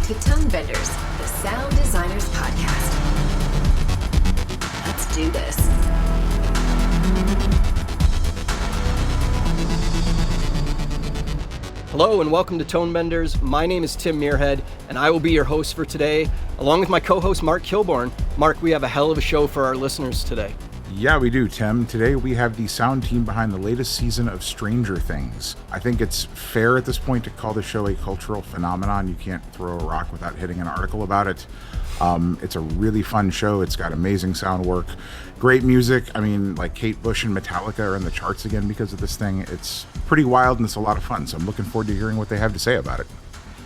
to Tonebenders, the Sound Designers Podcast. Let's do this. Hello and welcome to Tonebenders. My name is Tim Muirhead, and I will be your host for today, along with my co-host Mark Kilborn. Mark, we have a hell of a show for our listeners today. Yeah, we do, Tim. Today we have the sound team behind the latest season of Stranger Things. I think it's fair at this point to call the show a cultural phenomenon. You can't throw a rock without hitting an article about it. It's a really fun show. It's got amazing sound work, great music. I mean, like Kate Bush and Metallica are in the charts again because of this thing. It's pretty wild and it's a lot of fun. So I'm looking forward to hearing what they have to say about it.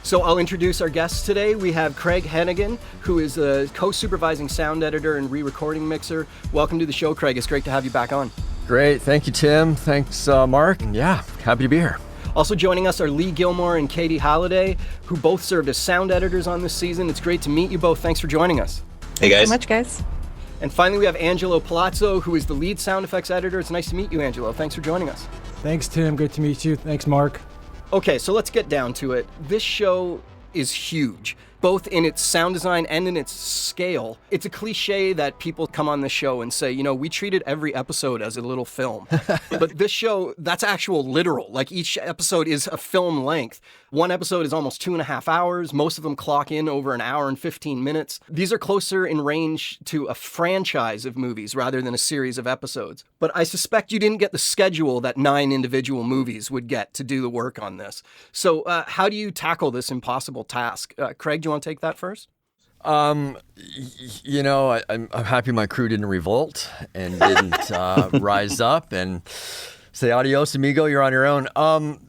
So I'll introduce our guests today. We have Craig Hennigan, who is a co-supervising sound editor and re-recording mixer. Welcome to the show, Craig. It's great to have you back on. Great. Thank you, Tim. Thanks, Mark. Yeah, happy to be here. Also joining us are Lee Gilmore and Katie Halliday, who both served as sound editors on this season. It's great to meet you both. Thanks for joining us. Hey, guys. Thanks so much, guys. And finally, we have Angelo Palazzo, who is the lead sound effects editor. It's nice to meet you, Angelo. Thanks for joining us. Thanks, Tim. Great to meet you. Thanks, Mark. Okay, so let's get down to it. This show is huge, both in its sound design and in its scale. It's a cliche that people come on this show and say, you know, we treated every episode as a little film. But this show, that's actual literal. Like each episode is a film length. One episode is almost 2.5 hours. Most of them clock in over an hour and 15 minutes. These are closer in range to a franchise of movies rather than a series of episodes. But I suspect you didn't get the schedule that 9 individual movies would get to do the work on this. So how do you tackle this impossible task? Craig, do you want to take that first? You know, I'm happy my crew didn't revolt and didn't rise up and say, adios, amigo, you're on your own.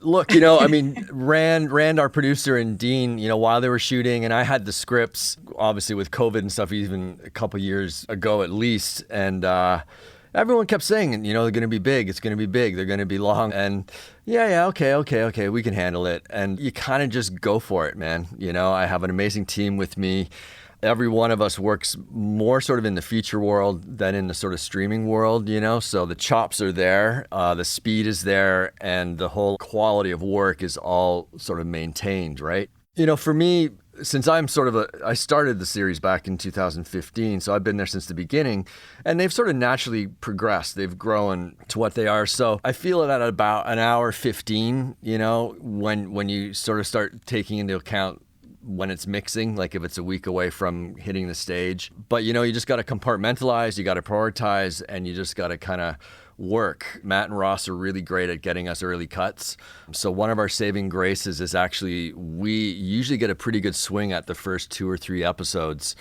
Look, you know, I mean, Rand, our producer, and Dean, you know, while they were shooting, and I had the scripts, obviously with COVID and stuff, even a couple years ago at least, and everyone kept saying, you know, they're going to be big, it's going to be big, they're going to be long, and yeah, okay, we can handle it. And you kind of just go for it, man. You know, I have an amazing team with me. Every one of us works more sort of in the feature world than in the sort of streaming world, you know, so the chops are there, the speed is there, and the whole quality of work is all sort of maintained, right? You know, for me, since I started the series back in 2015, so I've been there since the beginning, and they've sort of naturally progressed. They've grown to what they are. So I feel it at about an hour 15, you know, when you sort of start taking into account when it's mixing, like if it's a week away from hitting the stage. But, you know, you just got to compartmentalize, you got to prioritize, and you just got to kind of work. Matt and Ross are really great at getting us early cuts. So one of our saving graces is actually we usually get a pretty good swing at the first 2 or 3 episodes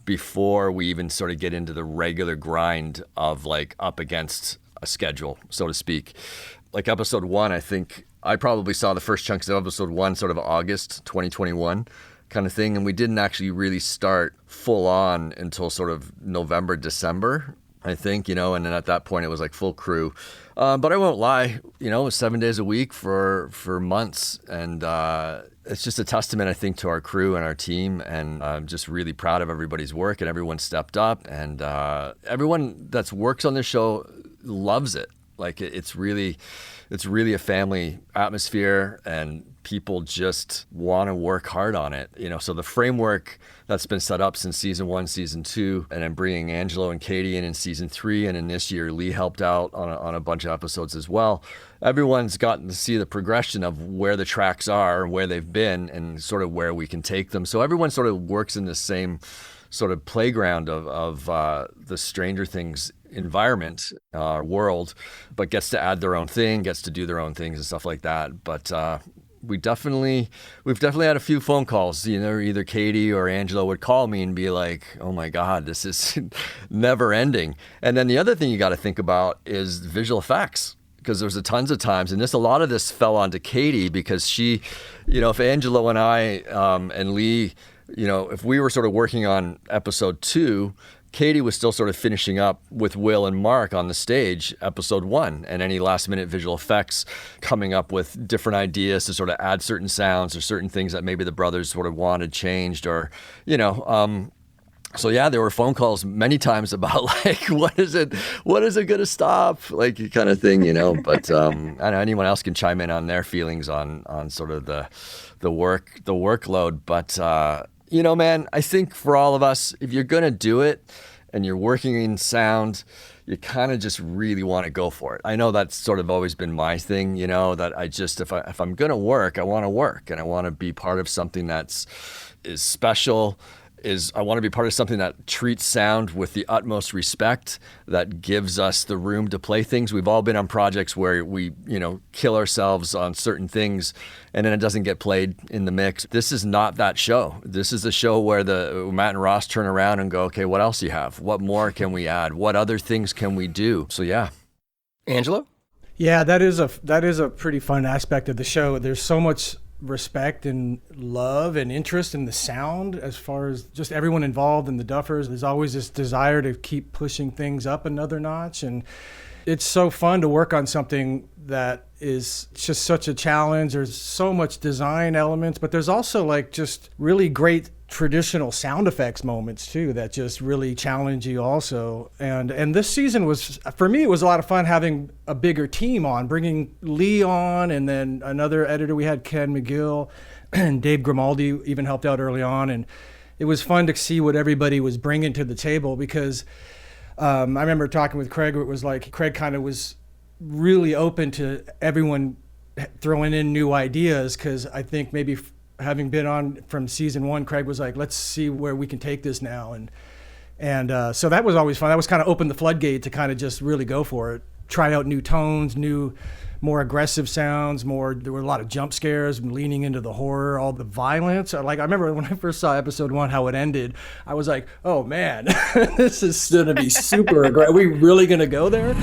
before we even sort of get into the regular grind of like up against a schedule, so to speak. Like episode 1, I think I probably saw the first chunks of episode 1 sort of August 2021 kind of thing, and we didn't actually really start full on until sort of November, December, I think, you know, and then at that point it was like full crew. But I won't lie, you know, it was 7 days a week for months, and it's just a testament, I think, to our crew and our team, and I'm just really proud of everybody's work, and everyone stepped up, and everyone that works on this show loves it. Like it's really a family atmosphere, and people just want to work hard on it, you know. So the framework that's been set up since season 1, season 2, and then bringing Angelo and Katie in season 3, and in this year Lee helped out on a bunch of episodes as well. Everyone's gotten to see the progression of where the tracks are, where they've been, and sort of where we can take them. So everyone sort of works in the same sort of playground of the Stranger Things environment, world, but gets to add their own thing, gets to do their own things and stuff like that. But we've definitely had a few phone calls, you know, either Katie or Angelo would call me and be like, oh my God, this is never ending. And then the other thing you got to think about is visual effects, because there's tons of times, and a lot of this fell onto Katie because she, you know, if Angelo and I and Lee, you know, if we were sort of working on episode 2, Katie was still sort of finishing up with Will and Mark on the stage, episode 1, and any last minute visual effects, coming up with different ideas to sort of add certain sounds or certain things that maybe the brothers sort of wanted changed, or, you know, so yeah, there were phone calls many times about like, what is it going to stop? Like kind of thing, you know, but I don't know, anyone else can chime in on their feelings on sort of the workload, but You know, man, I think for all of us, if you're going to do it and you're working in sound, you kind of just really want to go for it. I know that's sort of always been my thing, you know, that I just, if I'm going to work, I want to work, and I want to be part of something is special. I want to be part of something that treats sound with the utmost respect, that gives us the room to play things. We've all been on projects where we, kill ourselves on certain things and then it doesn't get played in the mix. This is not that show. This is a show where Matt and Ross turn around and go, okay, what else do you have? What more can we add? What other things can we do? So yeah. Angelo? Yeah, that is a pretty fun aspect of the show. There's so much respect and love and interest in the sound as far as just everyone involved in the Duffers. There's always this desire to keep pushing things up another notch, and it's so fun to work on something that is just such a challenge. There's so much design elements, but there's also like just really great traditional sound effects moments too that just really challenge you also. And this season was, for me, it was a lot of fun having a bigger team on, bringing Lee on, and then another editor. We had Ken McGill and Dave Grimaldi even helped out early on, and it was fun to see what everybody was bringing to the table, because I remember talking with Craig. It was like Craig kind of was really open to everyone throwing in new ideas, because I think maybe having been on from season one, Craig was like, let's see where we can take this now. And so that was always fun. That was kind of open the floodgate to kind of just really go for it. Try out new tones, more aggressive sounds, there were a lot of jump scares, leaning into the horror, all the violence. Like, I remember when I first saw episode 1, how it ended, I was like, oh man, this is going to be super aggressive. Are we really going to go there?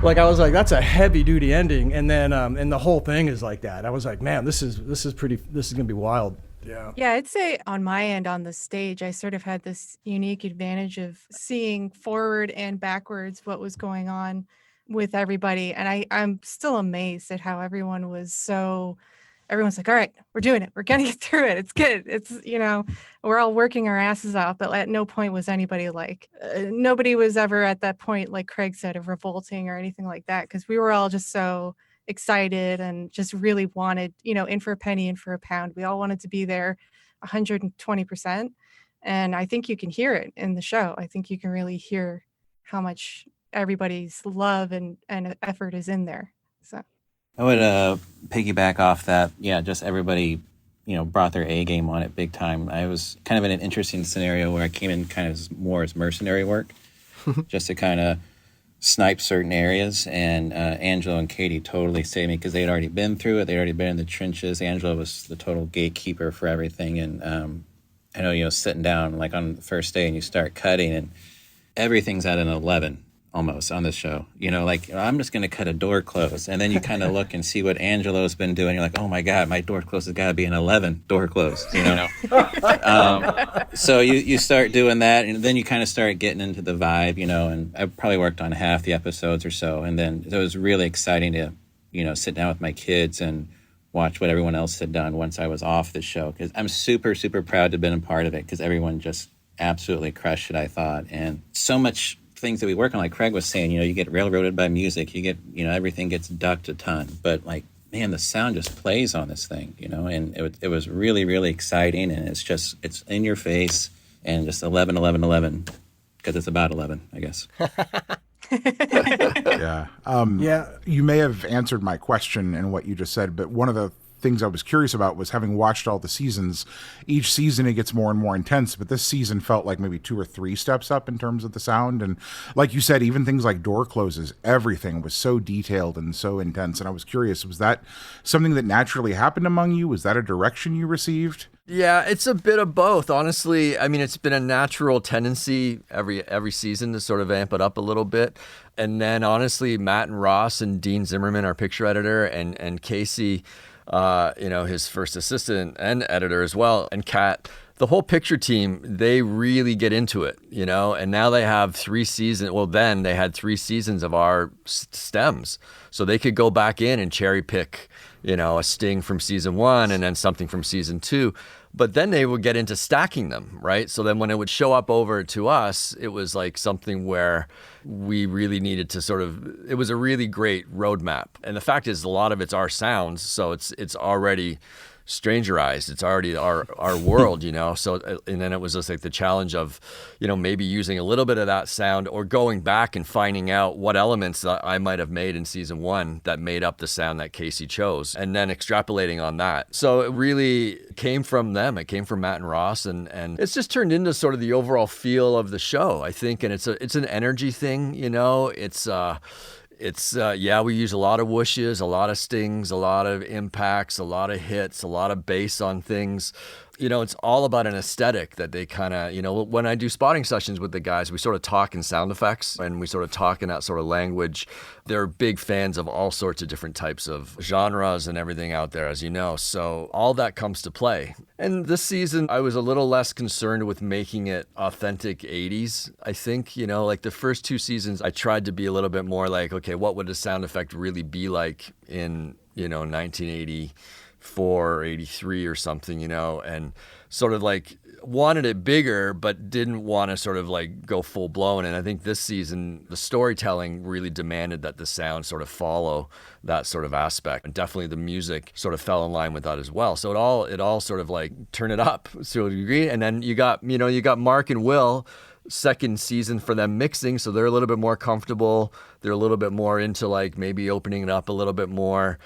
Like, I was like, that's a heavy duty ending. And then, and the whole thing is like that. I was like, man, this is going to be wild. Yeah. Yeah, I'd say on my end on the stage, I sort of had this unique advantage of seeing forward and backwards what was going on with everybody. And I'm still amazed at how everyone's like, all right, we're doing it. We're going to get through it. It's good. It's, we're all working our asses off, but at no point was anybody nobody was ever at that point, like Craig said, of revolting or anything like that. Cause we were all just so excited and just really wanted, in for a penny, in for a pound. We all wanted to be there 120%. And I think you can hear it in the show. I think you can really hear how much everybody's love and effort is in there. So I would piggyback off that. Yeah, just everybody, brought their A game on it big time. I was kind of in an interesting scenario where I came in kind of more as mercenary work, just to kind of snipe certain areas. And Angelo and Katie totally saved me because they had already been through it. They'd already been in the trenches. Angelo was the total gatekeeper for everything. And I know, sitting down like on the first day and you start cutting and everything's at an 11. Almost on this show, I'm just going to cut a door close. And then you kind of look and see what Angelo's been doing. You're like, oh my God, my door close has got to be an 11 door close, So you start doing that, and then you kind of start getting into the vibe, and I probably worked on half the episodes or so. And then it was really exciting to, sit down with my kids and watch what everyone else had done once I was off the show. Because I'm super, super proud to have been a part of it, because everyone just absolutely crushed it, I thought. And so much things that we work on, like Craig was saying, you get railroaded by music, you get, everything gets ducked a ton, but like, man, the sound just plays on this thing, and it was really, really exciting, and it's in your face, and just 11, 11, 11, because it's about 11, I guess. Yeah. Yeah. You may have answered my question in what you just said, but one of the things I was curious about was, having watched all the seasons, each season it gets more and more intense, but this season felt like maybe 2 or 3 steps up in terms of the sound. And like you said, even things like door closes, everything was so detailed and so intense. And I was curious, was that something that naturally happened among you? Was that a direction you received? Yeah, it's a bit of both, honestly. I mean, it's been a natural tendency every season to sort of amp it up a little bit. And then honestly, Matt and Ross and Dean Zimmerman, our picture editor, and Casey, his first assistant and editor as well, and Kat, the whole picture team, they really get into it, and now they have 3 seasons. Well, then they had 3 seasons of our stems, so they could go back in and cherry pick a sting from season 1 and then something from season 2. But then they would get into stacking them, right? So then when it would show up over to us, it was like something where we really needed to it was a really great roadmap. And the fact is, a lot of it's our sounds, so it's already strangerized. It's already our world, So, and then it was just like the challenge of, maybe using a little bit of that sound or going back and finding out what elements that I might have made in season 1 that made up the sound that Casey chose, and then extrapolating on that. So it really came from them. It came from Matt and Ross, and it's just turned into sort of the overall feel of the show, I think. And it's an energy thing, we use a lot of whooshes, a lot of stings, a lot of impacts, a lot of hits, a lot of bass on things. It's all about an aesthetic that they kind of, when I do spotting sessions with the guys, we sort of talk in sound effects and we sort of talk in that sort of language. They're big fans of all sorts of different types of genres and everything out there, as you know. So all that comes to play. And this season, I was a little less concerned with making it authentic 80s. I think, like the first 2 seasons, I tried to be a little bit more like, okay, what would a sound effect really be like in, 1984 or 83 or something, and sort of like wanted it bigger, but didn't want to sort of like go full blown. And I think this season, the storytelling really demanded that the sound sort of follow that sort of aspect. And definitely the music sort of fell in line with that as well. So it all sort of like turn it up to a degree. And then you got Mark and Will, second season for them mixing. So they're a little bit more comfortable. They're a little bit more into like maybe opening it up a little bit more.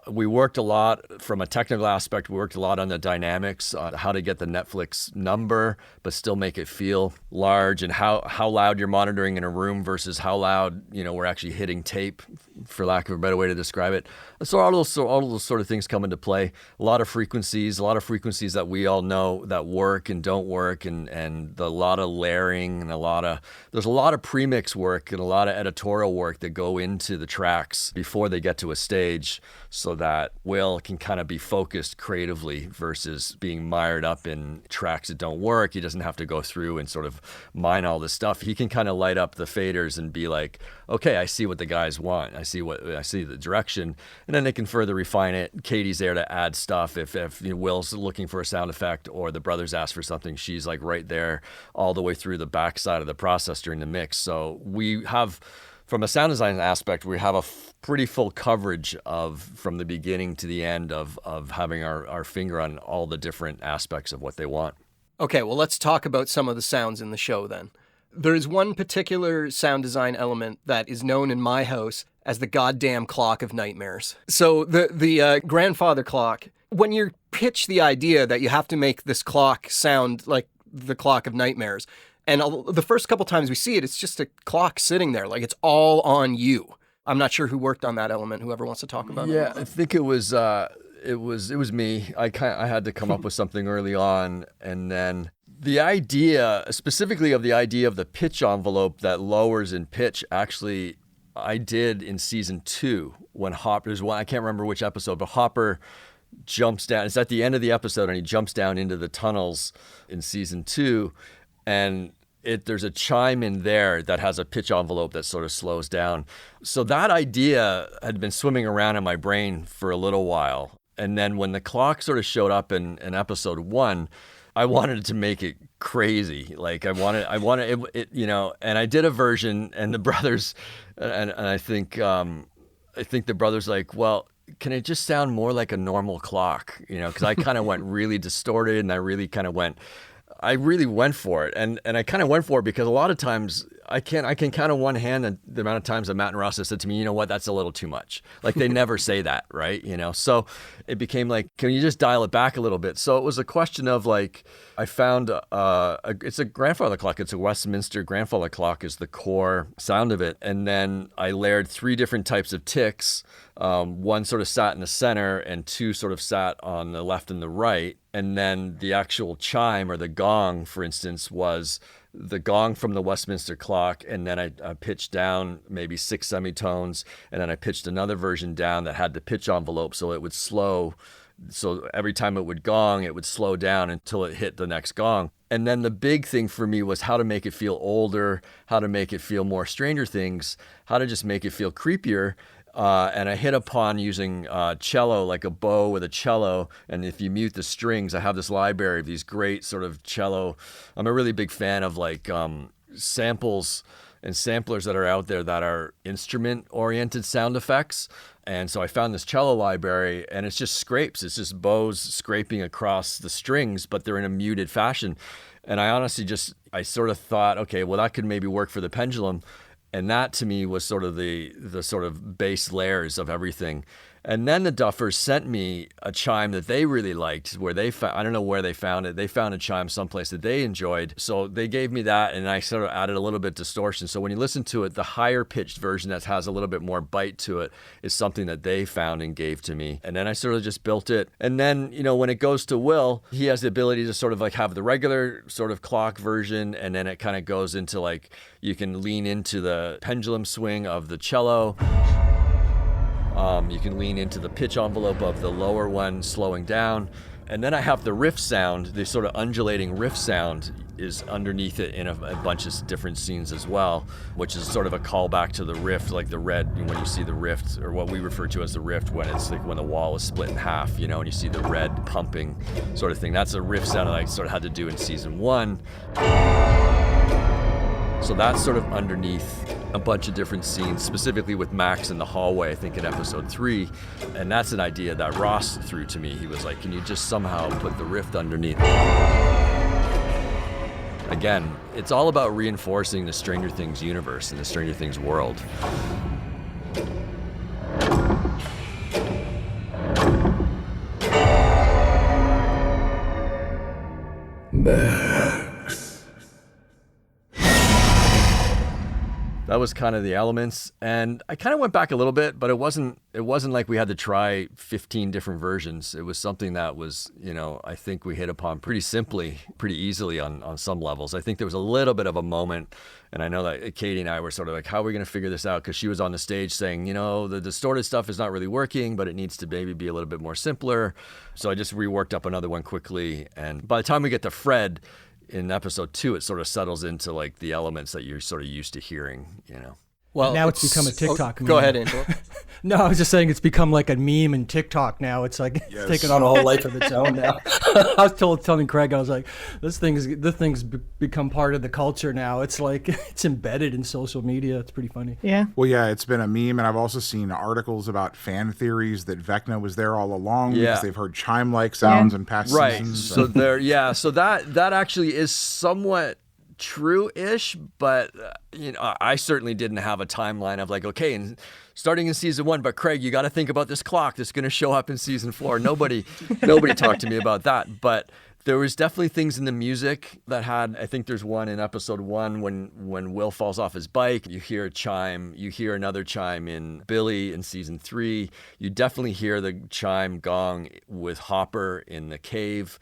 We worked a lot from a technical aspect. We worked a lot on the dynamics, on how to get the Netflix number, but still make it feel large, and how loud you're monitoring in a room versus how loud, we're actually hitting tape, for lack of a better way to describe it. So all those sort of things come into play. A lot of frequencies that we all know that work and don't work, and a lot of layering, and there's a lot of premix work and a lot of editorial work that go into the tracks before they get to a stage, so that Will can kind of be focused creatively versus being mired up in tracks that don't work. He doesn't have to go through and sort of mine all this stuff. He can kind of light up the faders and be like, okay, I see what the guys want. I see the direction, and then they can further refine it. Katie's there to add stuff. If Will's looking for a sound effect or the brothers ask for something, she's like right there all the way through the backside of the process during the mix. So we have, from a sound design aspect, we have a pretty full coverage from the beginning to the end of having our finger on all the different aspects of what they want. Okay, well, let's talk about some of the sounds in the show then. There is one particular sound design element that is known in my house as the goddamn clock of nightmares. So the grandfather clock, when you pitch the idea that you have to make this clock sound like the clock of nightmares, and the first couple times we see it, it's just a clock sitting there, like it's all on you. I'm not sure who worked on that element. Whoever wants to talk about it. Yeah, I think it was me. I had to come up with something early on, and then the idea, specifically of the pitch envelope that lowers in pitch, actually I did in season 2 when Hopper's one. I can't remember which episode, but Hopper jumps down. It's at the end of the episode, and he jumps down into the tunnels in season 2, and there's a chime in there that has a pitch envelope that sort of slows down. So that idea had been swimming around in my brain for a little while. And then when the clock sort of showed up in episode 1, I wanted to make it crazy. Like I wanted it, and I did a version, and the brothers, and I think the brothers like, well, can it just sound more like a normal clock? Because I kind of went really distorted, and I really went for it, and I kind of went for it because a lot of times I can count on one hand the amount of times that Matt and Ross have said to me, you know what, that's a little too much. Like they never say that, right? So it became like, can you just dial it back a little bit? So it was a question of like, I found it's a grandfather clock. It's a Westminster grandfather clock is the core sound of it, and then I layered 3 different types of ticks. One sort of sat in the center, and 2 sort of sat on the left and the right. And then the actual chime or the gong, for instance, was the gong from the Westminster clock, and then I pitched down maybe 6 semitones, and then I pitched another version down that had the pitch envelope so it would slow. So every time it would gong, it would slow down until it hit the next gong. And then the big thing for me was how to make it feel older, how to make it feel more Stranger Things, how to just make it feel creepier. And I hit upon using cello, like a bow with a cello. And if you mute the strings, I have this library of these great sort of cello. I'm a really big fan of like samples and samplers that are out there that are instrument-oriented sound effects. And so I found this cello library, and it's just scrapes. It's just bows scraping across the strings, but they're in a muted fashion. And I honestly I sort of thought, okay, well, that could maybe work for the pendulum. And that to me was sort of the sort of base layers of everything. And then the Duffers sent me a chime that they really liked, where I don't know where they found it. They found a chime someplace that they enjoyed. So they gave me that, and I sort of added a little bit of distortion. So when you listen to it, the higher pitched version that has a little bit more bite to it is something that they found and gave to me. And then I sort of just built it. And then, when it goes to Will, he has the ability to sort of like have the regular sort of clock version, and then it kind of goes into like, you can lean into the pendulum swing of the cello. You can lean into the pitch envelope of the lower one slowing down. And then I have the riff sound, the sort of undulating riff sound is underneath it in a bunch of different scenes as well, which is sort of a callback to the rift, like the red, when you see the rift, or what we refer to as the rift, when it's like when the wall is split in half, and you see the red pumping sort of thing. That's a riff sound that I sort of had to do in season 1. So that's sort of underneath a bunch of different scenes, specifically with Max in the hallway, I think in episode 3. And that's an idea that Ross threw to me. He was like, can you just somehow put the rift underneath? Again, it's all about reinforcing the Stranger Things universe and the Stranger Things world. That was kind of the elements, and I kind of went back a little bit, but it wasn't like we had to try 15 different versions. It was something that was, I think we hit upon pretty simply, pretty easily on some levels. I think there was a little bit of a moment, and I know that Katie and I were sort of like, how are we going to figure this out? Because she was on the stage saying, the distorted stuff is not really working, but it needs to maybe be a little bit more simpler. So I just reworked up another one quickly, and by the time we get to Fred, in episode 2, it sort of settles into like the elements that you're sort of used to hearing, Well, now it's become a TikTok meme. Go ahead, Angelo. No, I was just saying it's become like a meme in TikTok now. It's like it's taken on a whole life of its own now. I was telling Craig, I was like, this thing's become part of the culture now. It's like it's embedded in social media. It's pretty funny. Yeah. Well, yeah, it's been a meme, and I've also seen articles about fan theories that Vecna was there all along because they've heard chime-like sounds in past seasons. So so that actually is somewhat true-ish, but I certainly didn't have a timeline of like, okay, and starting in season 1, but Craig, you got to think about this clock that's going to show up in season 4. Nobody talked to me about that, but there was definitely things in the music that had, I think there's one in episode 1 when Will falls off his bike, you hear a chime, you hear another chime in Billy in season 3, you definitely hear the chime gong with Hopper in the cave.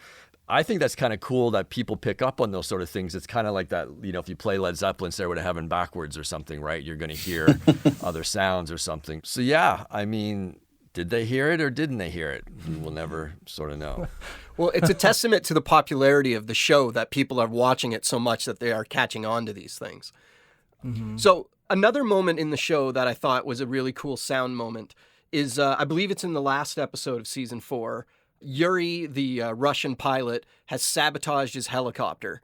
I think that's kind of cool that people pick up on those sort of things. It's kind of like that, if you play Led Zeppelin, Stairway to Heaven backwards or something, right? You're going to hear other sounds or something. So yeah, I mean, did they hear it or didn't they hear it? We'll never sort of know. Well, it's a testament to the popularity of the show that people are watching it so much that they are catching on to these things. Mm-hmm. So another moment in the show that I thought was a really cool sound moment is, I believe it's in the last episode of season 4, Yuri, the Russian pilot, has sabotaged his helicopter,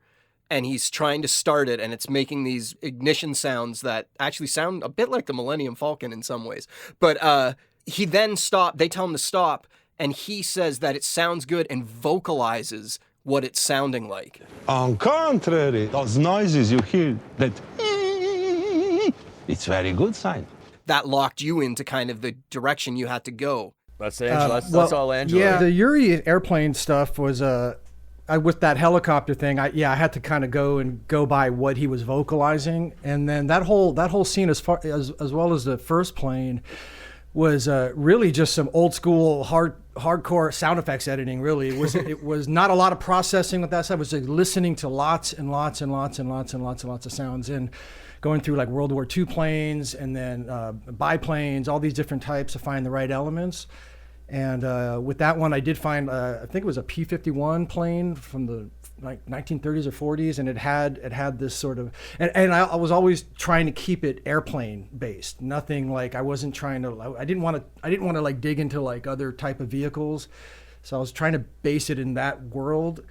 and he's trying to start it, and it's making these ignition sounds that actually sound a bit like the Millennium Falcon in some ways. But he then they tell him to stop, and he says that it sounds good and vocalizes what it's sounding like. On contrary, those noises you hear, that it's very good sign. That locked you into kind of the direction you had to go. That's Angelo. That's all Angelo. Yeah, the Yuri airplane stuff was with that helicopter thing. I had to kind of go by what he was vocalizing, and then that whole scene as well as the first plane was really just some old school hardcore sound effects editing. Really, it was not a lot of processing with that stuff. It was like listening to lots and lots and lots and lots and lots and lots of sounds and going through like World War II planes and then biplanes, all these different types to find the right elements. And with that one, I did find, I think it was a P-51 plane from the like 1930s or 40s, and it had this sort of, and I was always trying to keep it airplane based. Nothing like, I wasn't trying to, I didn't want to like dig into like other type of vehicles. So I was trying to base it in that world.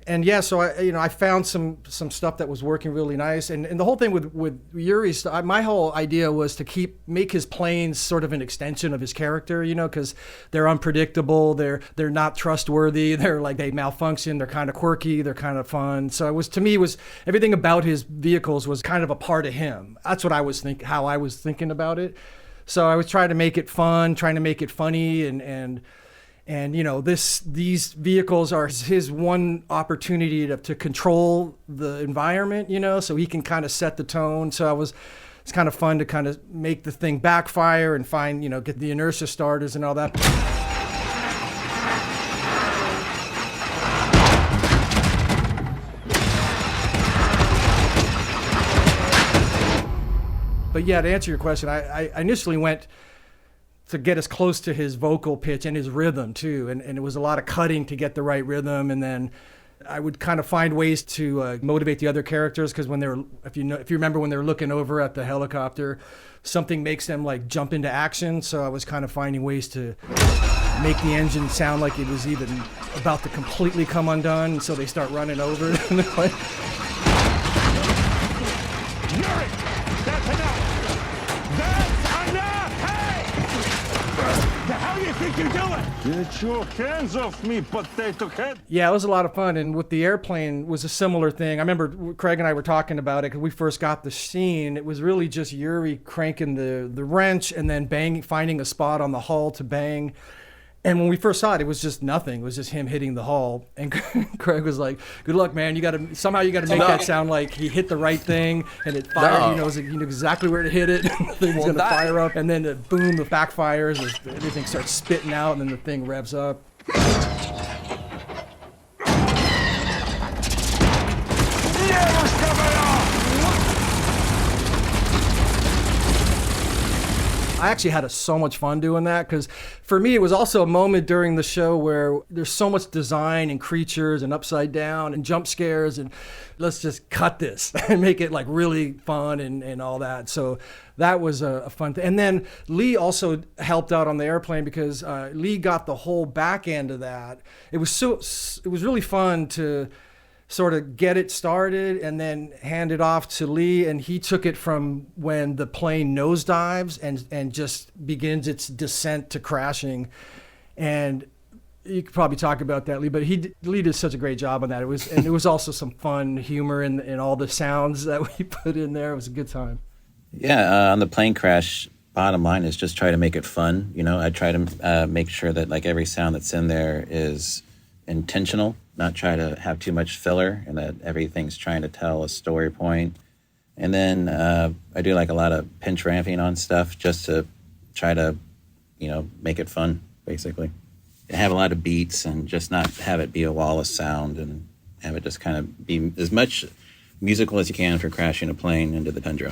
And yeah, so I found some stuff that was working really nice, and the whole thing with Yuri's, my whole idea was to make his planes sort of an extension of his character, because they're unpredictable, they're not trustworthy, they malfunction, they're kind of quirky, they're kind of fun. So to me everything about his vehicles was kind of a part of him. That's what how I was thinking about it. So I was trying to make it fun, trying to make it funny, and these vehicles are his one opportunity to control the environment, so he can kind of set the tone. So it's kind of fun to kind of make the thing backfire and find, get the inertia starters and all that. But yeah, to answer your question, I initially went to get as close to his vocal pitch and his rhythm too. And it was a lot of cutting to get the right rhythm. And then I would kind of find ways to motivate the other characters, because if you remember when they were looking over at the helicopter, something makes them like jump into action. So I was kind of finding ways to make the engine sound like it was even about to completely come undone. And so they start running over. And they're like, Yuri, that's enough! That's enough! Hey! The hell you think you're doing? Get your hands off me, potato head! Yeah, it was a lot of fun. And with the airplane was a similar thing. I remember Craig and I were talking about it because we first got the scene. It was really just Yuri cranking the wrench and then finding a spot on the hull to bang. And when we first saw it, it was just nothing. It was just him hitting the hull. And Craig was like, "Good luck, man. You got to make that sound like he hit the right thing and it fired. You know exactly where to hit it. And the thing's gonna fire up, and then boom, the backfires. Everything starts spitting out, and then the thing revs up." I actually had so much fun doing that, because for me, it was also a moment during the show where there's so much design and creatures and upside down and jump scares, and let's just cut this and make it like really fun and all that. So that was a fun thing. And then Lee also helped out on the airplane, because Lee got the whole back end of that. It was really fun to sort of get it started and then hand it off to Lee, and he took it from when the plane nosedives and just begins its descent to crashing. And you could probably talk about that, Lee, but Lee did such a great job on that. It was also some fun humor in all the sounds that we put in there. It was a good time. Yeah, on the plane crash, bottom line is just try to make it fun. I try to make sure that like every sound that's in there is intentional, not try to have too much filler, and that everything's trying to tell a story point. And then I do like a lot of pinch ramping on stuff just to try to, make it fun, basically. Have a lot of beats and just not have it be a wall of sound, and have it just kind of be as much musical as you can for crashing a plane into the tundra.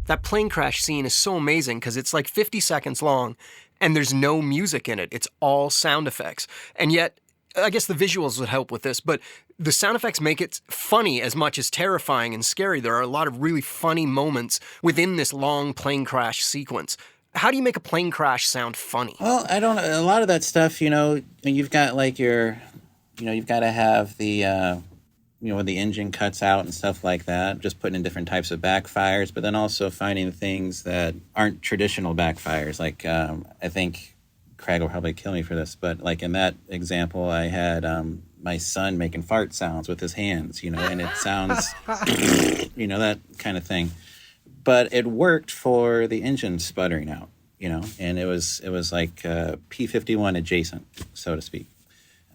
That plane crash scene is so amazing because it's like 50 seconds long and there's no music in it. It's all sound effects. And yet, I guess the visuals would help with this, but the sound effects make it funny as much as terrifying and scary. There are a lot of really funny moments within this long plane crash sequence. How do you make a plane crash sound funny? Well, a lot of that stuff, you've got like you've got to have the, when the engine cuts out and stuff like that, just putting in different types of backfires, but then also finding things that aren't traditional backfires. Like, I think Craig will probably kill me for this, but like in that example, I had my son making fart sounds with his hands, and it sounds, that kind of thing. But it worked for the engine sputtering out, and it was like P-51 adjacent, so to speak.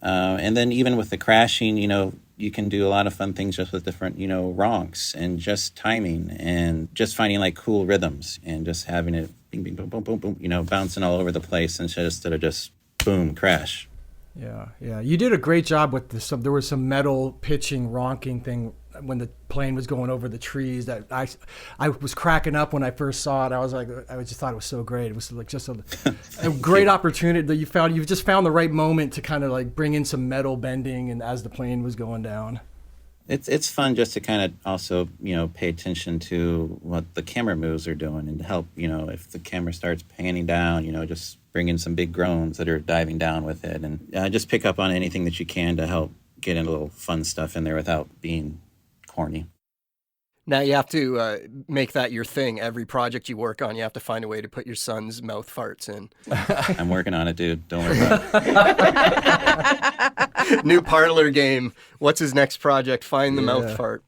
And then even with the crashing, you can do a lot of fun things just with different, ronks and just timing and just finding like cool rhythms and just having it bing, bing, boom, boom, boom, boom, bouncing all over the place instead of just boom, crash. Yeah. You did a great job with this. There was some metal pitching, ronking thing when the plane was going over the trees that I was cracking up when I first saw it. I was like, I just thought it was so great. It was like just a great opportunity that you just found the right moment to kind of like bring in some metal bending and as the plane was going down. It's fun just to kind of also, pay attention to what the camera moves are doing and to help, if the camera starts panning down, just bring in some big groans that are diving down with it and just pick up on anything that you can to help get in a little fun stuff in there without being corny. Now you have to make that your thing. Every project you work on, you have to find a way to put your son's mouth farts in. I'm working on it, dude. Don't worry about it. New parlor game. What's his next project? Find the mouth fart.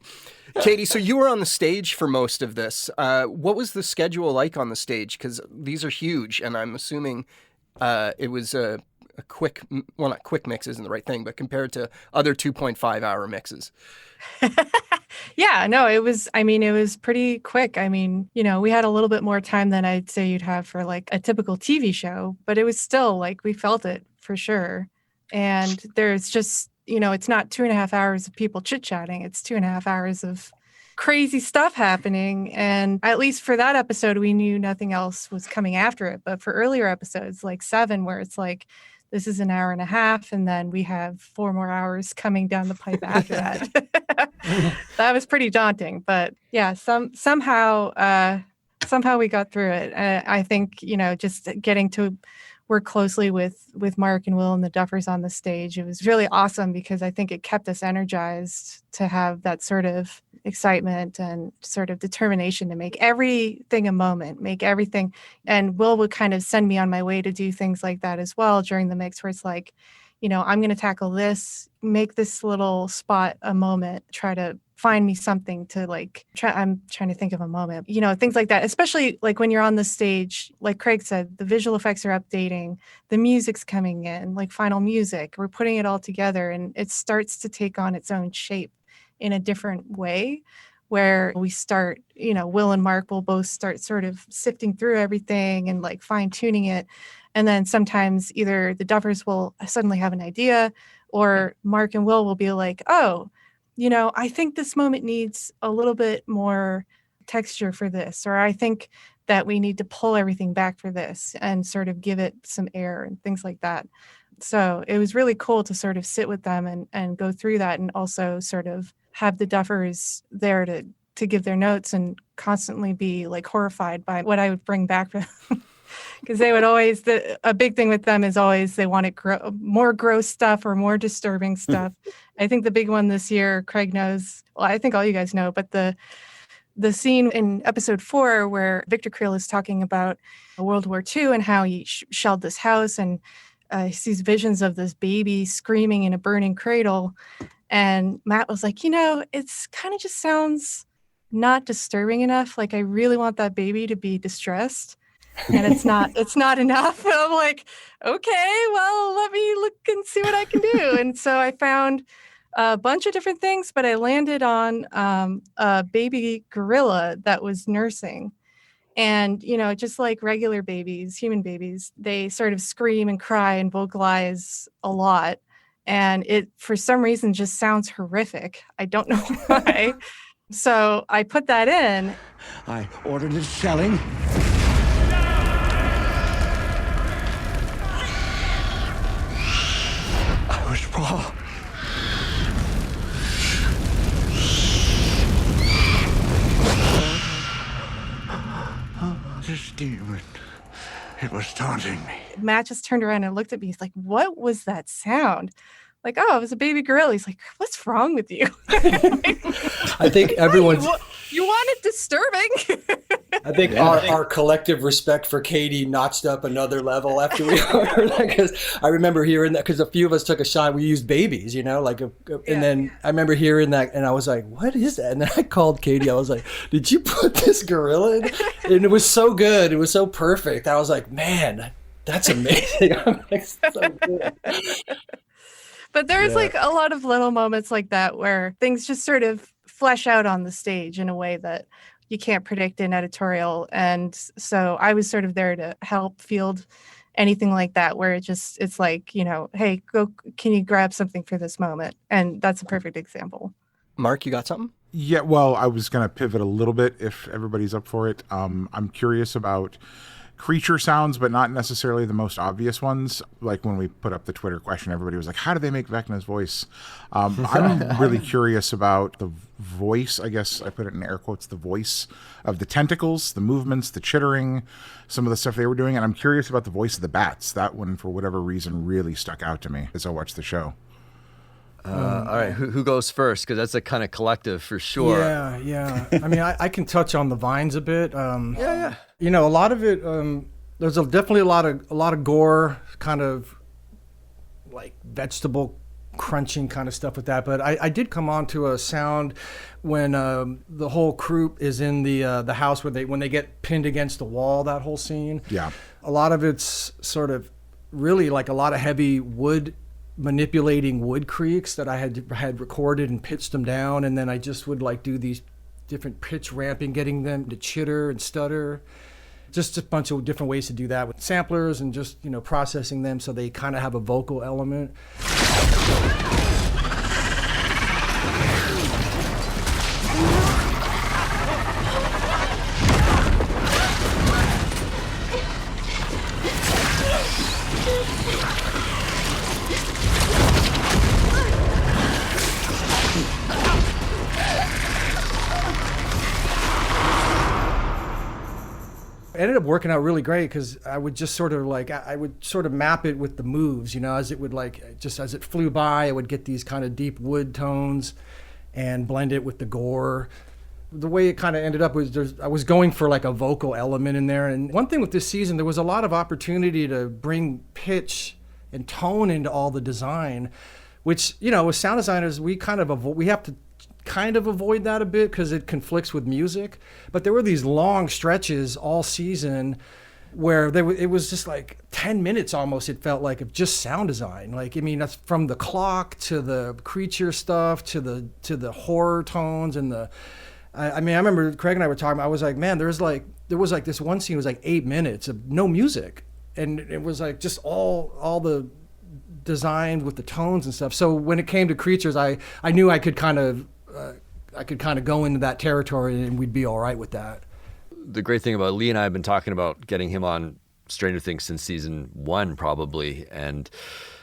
Katie, so you were on the stage for most of this. What was the schedule like on the stage? Because these are huge, and I'm assuming it was a quick, well, not quick mix isn't the right thing, but compared to other 2.5-hour mixes. Yeah, no, it was pretty quick. We had a little bit more time than I'd say you'd have for like a typical TV show, but it was still like we felt it for sure. And there's just, it's not 2.5 hours of people chit-chatting. It's 2.5 hours of crazy stuff happening. And at least for that episode, we knew nothing else was coming after it. But for earlier episodes, like 7, where it's like, this is an hour and a half, and then we have 4 more hours coming down the pipe after that. That was pretty daunting. But yeah, somehow we got through it. I think, just getting to work closely with Mark and Will and the Duffers on the stage, it was really awesome because I think it kept us energized to have that sort of excitement and sort of determination to make everything a moment, make everything. And Will would kind of send me on my way to do things like that as well during the mix, where it's like, I'm going to tackle this, make this little spot a moment, try to find me something to like, I'm trying to think of a moment, things like that, especially like when you're on the stage, like Craig said, the visual effects are updating, the music's coming in, like final music, we're putting it all together and it starts to take on its own shape in a different way, where we start, Will and Mark will both start sort of sifting through everything and like fine tuning it. And then sometimes either the Duffers will suddenly have an idea, or Mark and Will will be like, oh, I think this moment needs a little bit more texture for this, or I think that we need to pull everything back for this and sort of give it some air and things like that. So it was really cool to sort of sit with them and go through that, and also sort of have the Duffers there to give their notes and constantly be like horrified by what I would bring back for them. Because they would always, a big thing with them is always they wanted more gross stuff or more disturbing stuff. I think the big one this year, Craig knows, well, I think all you guys know, but the scene in episode 4 where Victor Creel is talking about World War II and how he shelled this house and he sees visions of this baby screaming in a burning cradle. And Matt was like, it's kind of just sounds not disturbing enough. Like, I really want that baby to be distressed. And it's not enough. And I'm like, okay, well, let me look and see what I can do. And so I found a bunch of different things, but I landed on a baby gorilla that was nursing. And, just like regular babies, human babies, they sort of scream and cry and vocalize a lot. And it, for some reason, just sounds horrific. I don't know why. So I put that in. I ordered the shelling. I was wrong. This demon, it was taunting me. Matt just turned around and looked at me. He's like, what was that sound? like, oh, it was a baby gorilla. He's like, what's wrong with you? I think everyone's. You want it disturbing? I think our collective respect for Katie notched up another level after we heard that, because I remember hearing that, because a few of us took a shot. We used babies, and then I remember hearing that, and I was like, what is that? And then I called Katie. I was like, did you put this gorilla in? And it was so good. It was so perfect. I was like, man, that's amazing. I'm like, so good. But there's like a lot of little moments like that where things just sort of flesh out on the stage in a way that you can't predict in editorial. And so I was sort of there to help field anything like that, where it's like, hey, go, can you grab something for this moment? And that's a perfect example. Mark, you got something? Yeah, well, I was going to pivot a little bit if everybody's up for it. I'm curious about creature sounds, but not necessarily the most obvious ones. Like when we put up the Twitter question, everybody was like, how do they make Vecna's voice? I'm really curious about the voice, I guess I put it in air quotes, the voice of the tentacles, the movements, the chittering, some of the stuff they were doing. And I'm curious about the voice of the bats. That one, for whatever reason, really stuck out to me as I watched the show. All right, who goes first? Because that's a kind of collective for sure. Yeah. I mean, I can touch on the vines a bit. Yeah. A lot of it. There's definitely a lot of gore, kind of like vegetable crunching kind of stuff with that. But I did come on to a sound when the whole crew is in the house when they get pinned against the wall. That whole scene. Yeah. A lot of it's sort of really like a lot of heavy wood. Manipulating wood creaks that I had recorded and pitched them down, and then I just would like do these different pitch ramping, getting them to chitter and stutter. Just a bunch of different ways to do that with samplers and just processing them so they kind of have a vocal element. It ended up working out really great because I would just sort of map it with the moves, as it would as it flew by, I would get these kind of deep wood tones and blend it with the gore. The way it kind of ended up was I was going for like a vocal element in there. And one thing with this season, there was a lot of opportunity to bring pitch and tone into all the design, which, as sound designers, we have to kind of avoid that a bit because it conflicts with music. But there were these long stretches all season where it was just like 10 minutes almost, it felt like, of just sound design. That's from the clock to the creature stuff to the horror tones and I remember Craig and I were talking, I was like, man, there was like this one scene was like 8 minutes of no music, and it was like just all the design with the tones and stuff. So when it came to creatures, I knew I could kind of go into that territory and we'd be all right with that. The great thing about Lee and I have been talking about getting him on Stranger Things since season 1 probably, and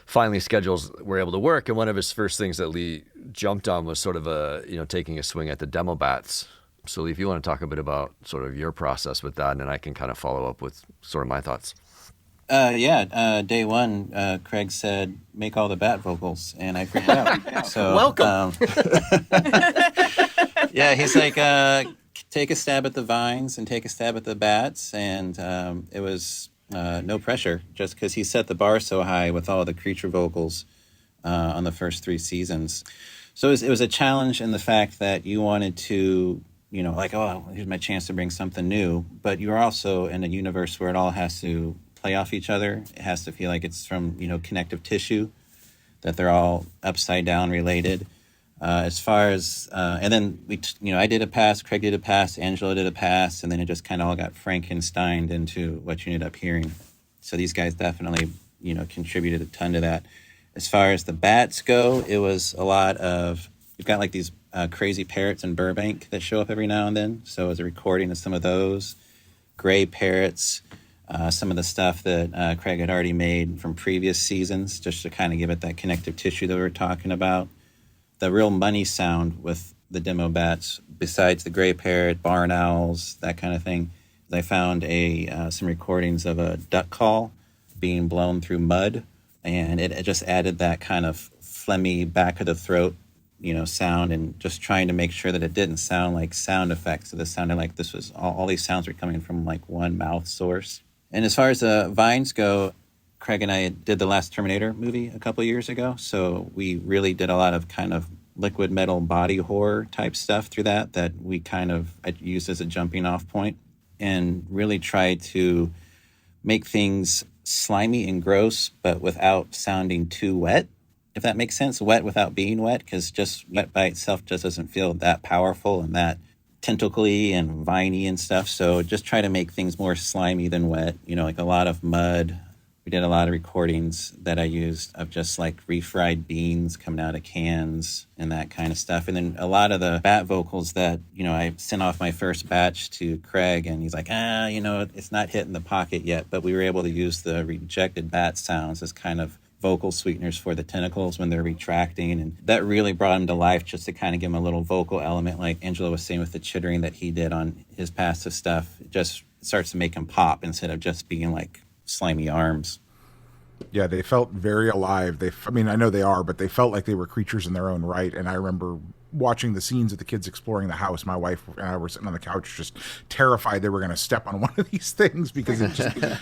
finally schedules were able to work. And one of his first things that Lee jumped on was sort of taking a swing at the demo bats. So Lee, if you want to talk a bit about sort of your process with that, and then I can kind of follow up with sort of my thoughts. Day one, Craig said, make all the bat vocals, and I freaked out. So, welcome. He's like, take a stab at the vines and take a stab at the bats, and it was no pressure, just because he set the bar so high with all the creature vocals on the first 3 seasons. So it was a challenge in the fact that you wanted to, here's my chance to bring something new, but you're also in a universe where it all has to play off each other. It has to feel like it's from, connective tissue, that they're all upside down related. As far as, and then I did a pass, Craig did a pass, Angelo did a pass, and then it just kind of all got Frankensteined into what you ended up hearing. So these guys definitely, contributed a ton to that. As far as the bats go, it was a lot of, you've got like these crazy parrots in Burbank that show up every now and then. So it was a recording of some of those. Gray parrots, some of the stuff that Craig had already made from previous seasons, just to kind of give it that connective tissue that we were talking about. The real money sound with the demo bats, besides the gray parrot, barn owls, that kind of thing, I found some recordings of a duck call being blown through mud, and it just added that kind of phlegmy back of the throat, sound, and just trying to make sure that it didn't sound like sound effects. So this sounded like this was all these sounds were coming from like one mouth source. And as far as the vines go, Craig and I did the last Terminator movie a couple of years ago. So we really did a lot of kind of liquid metal body horror type stuff through that we I used as a jumping off point, and really tried to make things slimy and gross, but without sounding too wet, if that makes sense. Wet without being wet, because just wet by itself just doesn't feel that powerful and that tentacly and viney and stuff. So just try to make things more slimy than wet, like a lot of mud. We did a lot of recordings that I used of just like refried beans coming out of cans and that kind of stuff. And then a lot of the bat vocals that, I sent off my first batch to Craig, and he's like, it's not hitting the pocket yet. But we were able to use the rejected bat sounds as kind of vocal sweeteners for the tentacles when they're retracting. And that really brought him to life, just to kind of give him a little vocal element, like Angelo was saying with the chittering that he did on his passive stuff. It just starts to make him pop instead of just being like slimy arms. Yeah, they felt very alive. I know they are, but they felt like they were creatures in their own right. And I remember watching the scenes of the kids exploring the house. My wife and I were sitting on the couch just terrified they were going to step on one of these things, because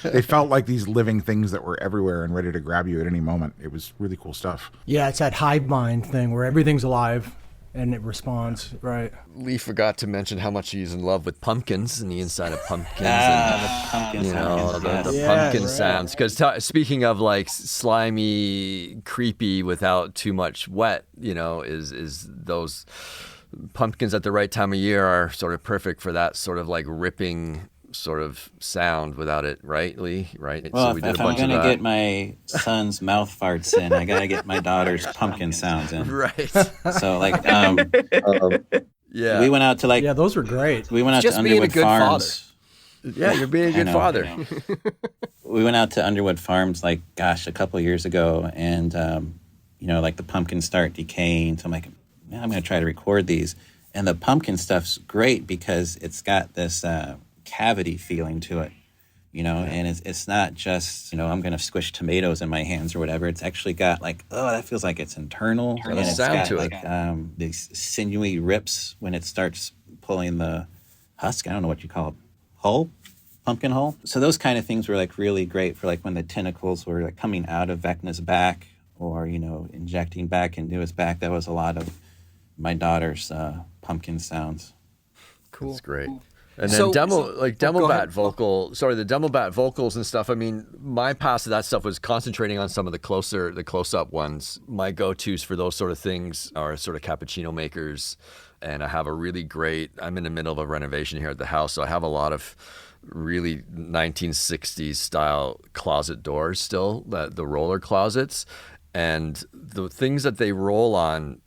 they felt like these living things that were everywhere and ready to grab you at any moment. It was really cool stuff. Yeah, it's that hive mind thing where everything's alive and it responds, right? Lee forgot to mention how much he's in love with pumpkins and the inside of pumpkins. The pumpkin sounds. The pumpkin sounds. Because speaking of like slimy, creepy without too much wet, is those pumpkins at the right time of year are sort of perfect for that sort of like ripping sort of sound without it, right, Lee? Right? Well, so we did if a bunch I'm going of to get my son's mouth farts in, I got to get my daughter's pumpkin sounds in. Right. So, like, yeah. we went out to like... Yeah, those were great. We went out Just to being a Underwood good Farms. Yeah, you're being a good father. We went out to Underwood Farms, like, a couple of years ago, and, like the pumpkins start decaying. So I'm like, man, I'm going to try to record these. And the pumpkin stuff's great because it's got this... cavity feeling to it, and it's not just, I'm going to squish tomatoes in my hands or whatever. It's actually got like, that feels like it's internal. And it's got to like these sinewy rips when it starts pulling the husk. I don't know what you call it. Pumpkin hull. So those kind of things were like really great for like when the tentacles were like coming out of Vecna's back or, injecting back into his back. That was a lot of my daughter's pumpkin sounds. Cool. That's great. And then demo bat vocals and stuff. I mean, my pass of that stuff was concentrating on some of the close-up ones. My go-tos for those sort of things are sort of cappuccino makers. And I have I'm in the middle of a renovation here at the house, so I have a lot of really 1960s style closet doors still, the roller closets. And the things that they roll on,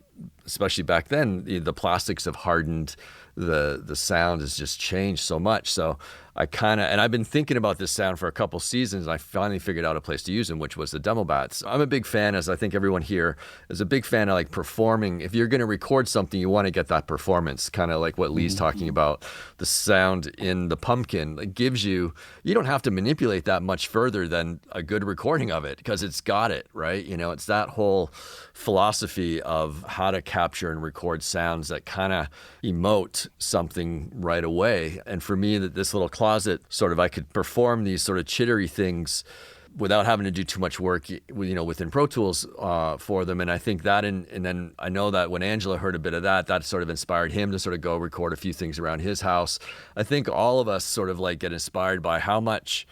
especially back then, the plastics have hardened. The sound has just changed so much. So and I've been thinking about this sound for a couple seasons, and I finally figured out a place to use them, which was the demo bats. I'm a big fan, as I think everyone here is a big fan of like performing. If you're going to record something, you want to get that performance, kind of like what Lee's talking about. The sound in the pumpkin gives you don't have to manipulate that much further than a good recording of it, because it's got it, right? It's that whole philosophy of how to capture and record sounds that kind of emote something right away. And for me, this little closet, sort of, I could perform these sort of chittery things without having to do too much work, within Pro Tools for them. And I think that, and then I know that when Angelo heard a bit of that sort of inspired him to sort of go record a few things around his house. I think all of us sort of like get inspired by how much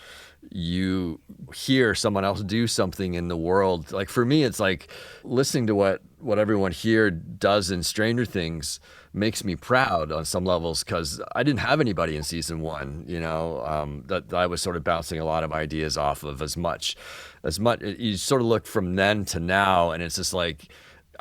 you hear someone else do something in the world. Like for me, it's like listening to what everyone here does in Stranger Things makes me proud on some levels, because I didn't have anybody in season 1, that I was sort of bouncing a lot of ideas off of as much. You sort of look from then to now, and it's just like,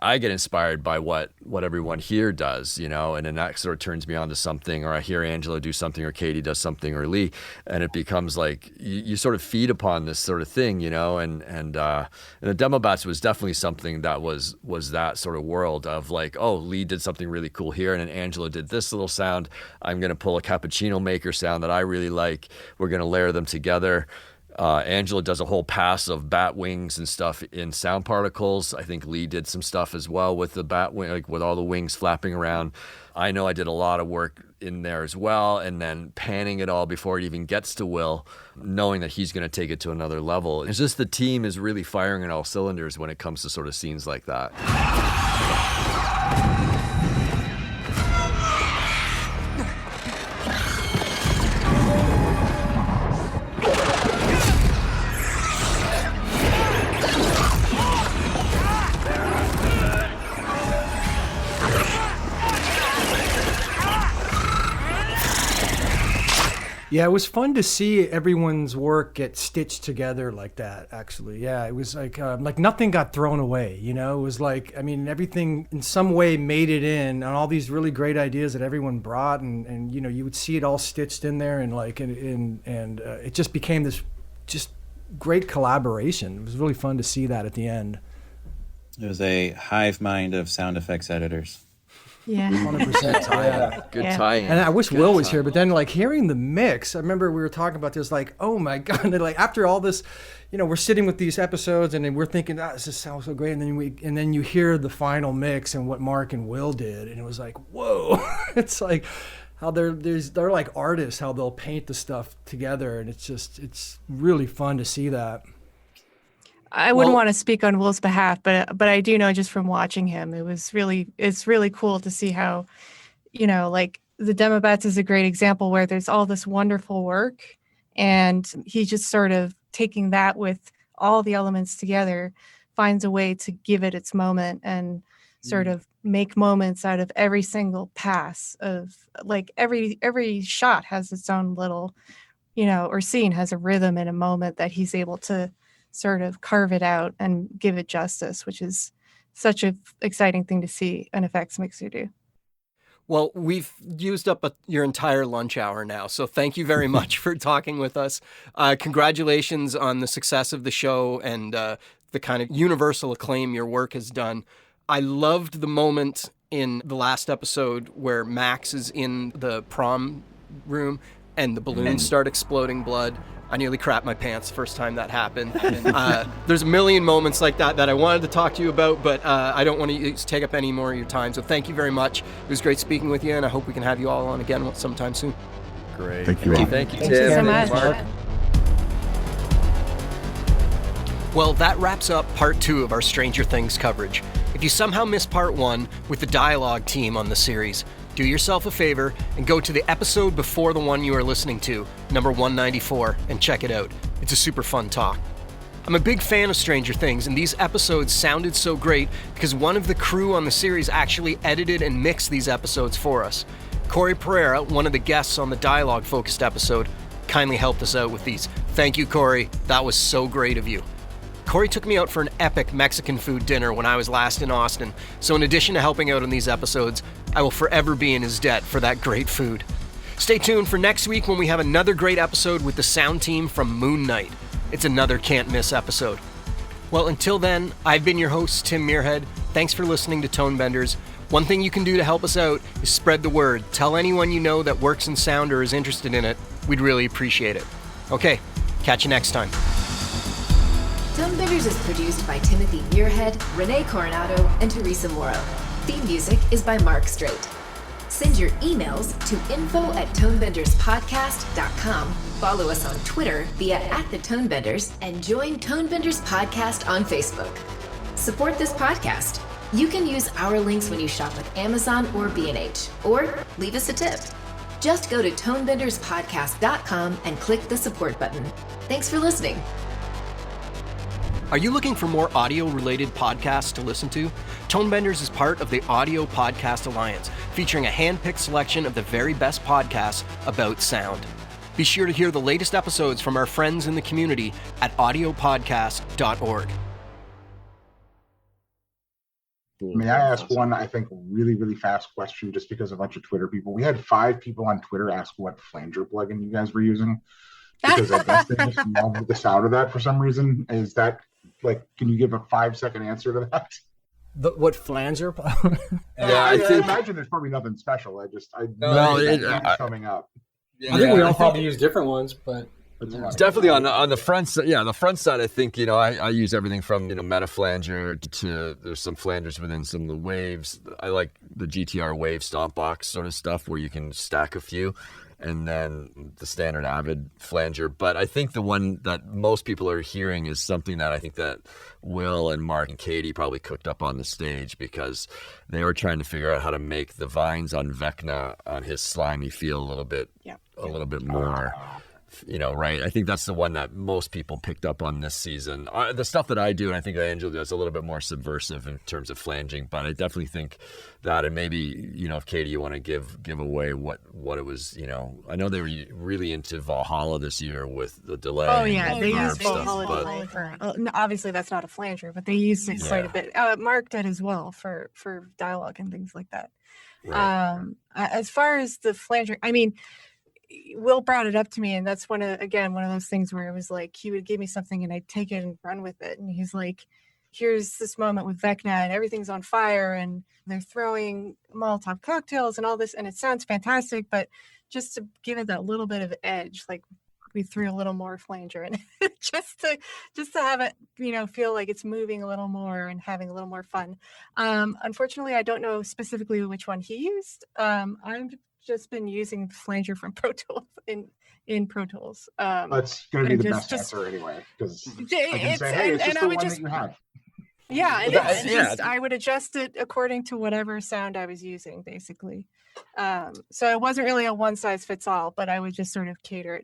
I get inspired by what everyone here does, and then that sort of turns me on to something, or I hear Angelo do something, or Katie does something, or Lee, and it becomes like you sort of feed upon this sort of thing, and the demo bats was definitely something that was that sort of world of like, oh, Lee did something really cool here, and then Angelo did this little sound. I'm going to pull a cappuccino maker sound that I really like. We're going to layer them together. Angelo does a whole pass of bat wings and stuff in sound particles. I think Lee did some stuff as well with the bat wing, like with all the wings flapping around. I know I did a lot of work in there as well, and then panning it all before it even gets to Will, knowing that he's going to take it to another level. It's just the team is really firing on all cylinders when it comes to sort of scenes like that. Yeah, it was fun to see everyone's work get stitched together like that, actually. Yeah, it was like nothing got thrown away, you know? It was like, I mean, everything in some way made it in, and all these really great ideas that everyone brought, and you know, you would see it all stitched in there, and it just became this just great collaboration. It was really fun to see that at the end. It was a hive mind of sound effects editors. Yeah. 100% tie-in. Good tie-in. And I wish Will was here, but then like hearing the mix, I remember we were talking about this, like, oh my God, and like after all this, you know, we're sitting with these episodes and then we're thinking, this just sounds so great, and then you hear the final mix and what Mark and Will did, and it was like, whoa. It's like how they're like artists, how they'll paint the stuff together, and it's really fun to see that. I wouldn't want to speak on Will's behalf, but I do know just from watching him, it's really cool to see how, you know, like the Demo Bats is a great example where there's all this wonderful work, and he just sort of taking that with all the elements together, finds a way to give it its moment and sort of make moments out of every single pass of, like, every shot has its own little, you know, or scene has a rhythm and a moment that he's able to sort of carve it out and give it justice, which is such an exciting thing to see an effects mixer do. Well, we've used up your entire lunch hour now, so thank you very much for talking with us. Congratulations on the success of the show and the kind of universal acclaim your work has done. I loved the moment in the last episode where Max is in the prom room and the balloons start exploding blood. I nearly crapped my pants the first time that happened. There's a million moments like that I wanted to talk to you about, but I don't want to take up any more of your time. So thank you very much. It was great speaking with you, and I hope we can have you all on again sometime soon. Great. Thank you all. Thank you, Thank you so much. Mark. Well, that wraps up part 2 of our Stranger Things coverage. If you somehow missed part 1 with the Dialog team on the series, do yourself a favor and go to the episode before the one you are listening to, number 194, and check it out. It's a super fun talk. I'm a big fan of Stranger Things, and these episodes sounded so great because one of the crew on the series actually edited and mixed these episodes for us. Korey Pereira, one of the guests on the Dialogue-focused episode, kindly helped us out with these. Thank you, Korey. That was so great of you. Korey took me out for an epic Mexican food dinner when I was last in Austin, so in addition to helping out on these episodes, I will forever be in his debt for that great food. Stay tuned for next week when we have another great episode with the sound team from Moon Knight. It's another can't-miss episode. Well, until then, I've been your host, Tim Muirhead. Thanks for listening to Tonebenders. One thing you can do to help us out is spread the word. Tell anyone you know that works in sound or is interested in it. We'd really appreciate it. Okay, catch you next time. Tonebenders is produced by Timothy Muirhead, Renee Coronado, and Teresa Morrow. Theme music is by Mark Straight. Send your emails to info@tonebenderspodcast.com. Follow us on Twitter via @thetonebenders and join Tonebenders Podcast on Facebook. Support this podcast. You can use our links when you shop at Amazon or B&H, or leave us a tip. Just go to tonebenderspodcast.com and click the support button. Thanks for listening. Are you looking for more audio-related podcasts to listen to? Tonebenders is part of the Audio Podcast Alliance, featuring a hand-picked selection of the very best podcasts about sound. Be sure to hear the latest episodes from our friends in the community at audiopodcast.org. May I ask one, I think, really, really fast question, just because a bunch of Twitter people, we had 5 people on Twitter ask what flanger plugin you guys were using, because I guess they just love the sound of that for some reason. Is that, like, can you give a 5-second answer to that? What flanger? I imagine there's probably nothing special. I know it's coming up. I think we all probably use different ones, but It's Definitely on the front side. Yeah, on the front side, I think, I use everything from, meta flanger to there's some flangers within some of the waves. I like the GTR wave stomp box sort of stuff where you can stack a few, and then the standard Avid flanger. But I think the one that most people are hearing is something that I think that Will and Mark and Katie probably cooked up on the stage, because they were trying to figure out how to make the vines on Vecna on his slimy feel a little bit more. Right? I think that's the one that most people picked up on this season. The stuff that I do, and I think that Angelo does, a little bit more subversive in terms of flanging, but I definitely think that, and maybe, if Katie, you want to give away what it was, I know they were really into Valhalla this year with the delay. Oh yeah, they used stuff, Valhalla for, obviously that's not a flanger, but they used it quite a bit. Mark did as well for dialogue and things like that. Right. As far as the flanger, I mean, Will brought it up to me, and that's one of those things where it was like he would give me something and I'd take it and run with it. And he's like, here's this moment with Vecna and everything's on fire and they're throwing Molotov cocktails and all this, and it sounds fantastic, but just to give it that little bit of edge, like we threw a little more flanger in it just to have it, feel like it's moving a little more and having a little more fun. Unfortunately, I don't know specifically which one he used. I've just been using flanger from Pro Tools in Pro Tools. That's going to be the best answer anyway, because I can say, hey, it's just the one that you have. Yeah, I would adjust it according to whatever sound I was using, basically. So it wasn't really a one size fits all, but I would just sort of cater it